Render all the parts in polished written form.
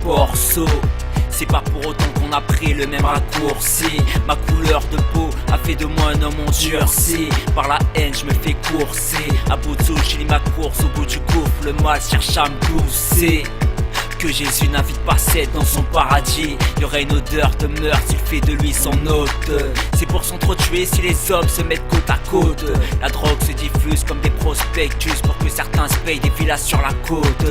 porceau. C'est pas pour autant qu'on a pris le même raccourci. Ma couleur de peau a fait de moi un homme endurci. Par la haine je me fais courser. À bout de souffle j'ai ma course au bout du gouffre. Le mal cherche à me pousser. Que Jésus n'invite pas Seth dans son paradis. Y'aurait une odeur de meurtre s'il fait de lui son hôte. C'est pour s'entretuer si les hommes se mettent côte à côte. La drogue se diffuse comme des prospectus pour que certains se payent des villas sur la côte.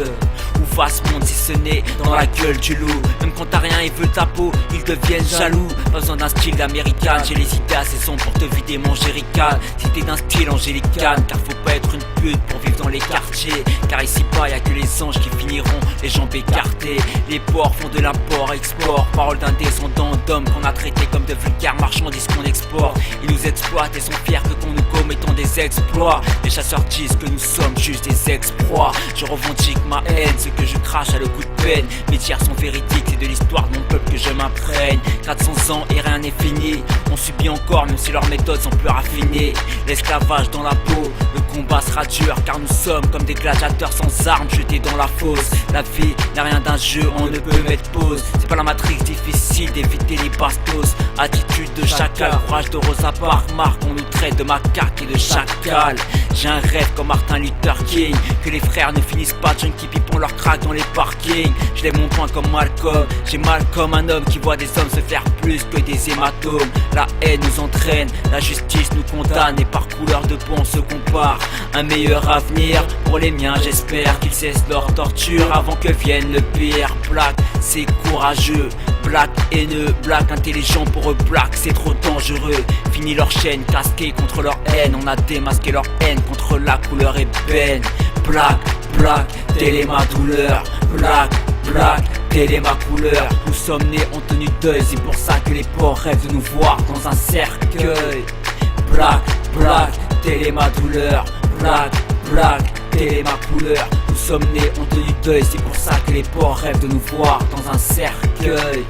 Où va ce monde si ce n'est dans la gueule du loup? Même quand t'as rien ils veulent ta peau, ils deviennent jaloux. Pas besoin d'un style d'américain, j'ai les idées assez sombres pour te vider mon jerrycan. Si t'es d'un style angélican, car faut pas être une pute pour vivre dans les quartiers. Car ici bas y'a que les anges qui finiront les jambes écartées. Les porcs font de l'import-export. Parole d'un descendant d'hommes qu'on a traité comme de vulgaires marchandises qu'on exporte. Ils nous exploitent et sont fiers que qu'on nous commettons des exploits. Les chasseurs disent que nous sommes juste des exploits. Je revendique ma haine, ce que je crache à le coup de peine. Mes tiers sont véridiques, c'est de l'histoire de mon peuple que je m'imprègne. 400 ans et rien n'est fini. On subit encore même si leurs méthodes sont plus raffinées. L'esclavage dans la peau, le combat sera dur car nous sommes comme des gladiateurs sans armes jetés dans la fosse. La vie n'a rien d'un jeu, on ne peut mettre pause. C'est pas la matrice difficile d'éviter les bastos. Attitude de chacal, courage de Rosa Parks. Marque, on nous traite de macaque et de chacal. J'ai un rêve comme Martin Luther King, que les frères ne finissent pas de junkie pipant leur crack dans les parkings. Je lève mon poing comme Malcolm, j'ai mal comme un homme qui voit des hommes se faire plus que des hématomes. La haine nous entraîne, la justice nous condamne et par couleur de peau on se compare. Un meilleur avenir pour les miens, j'espère qu'ils cessent leur torture avant que vienne le pire. Black, c'est courageux. Black haineux, black intelligent pour eux, black c'est trop dangereux. Fini leur chaîne, casquée contre leur haine. On a démasqué leur haine contre la couleur ébène. Black, black, telle est ma douleur. Black, black, telle est ma couleur. Nous sommes nés en tenue de deuil, c'est pour ça que les porcs rêvent de nous voir dans un cercueil. Black, black, telle est ma douleur. Black, black, telle est ma couleur. Nous sommes nés en tenue de deuil, c'est pour ça que les porcs rêvent de nous voir dans un cercueil.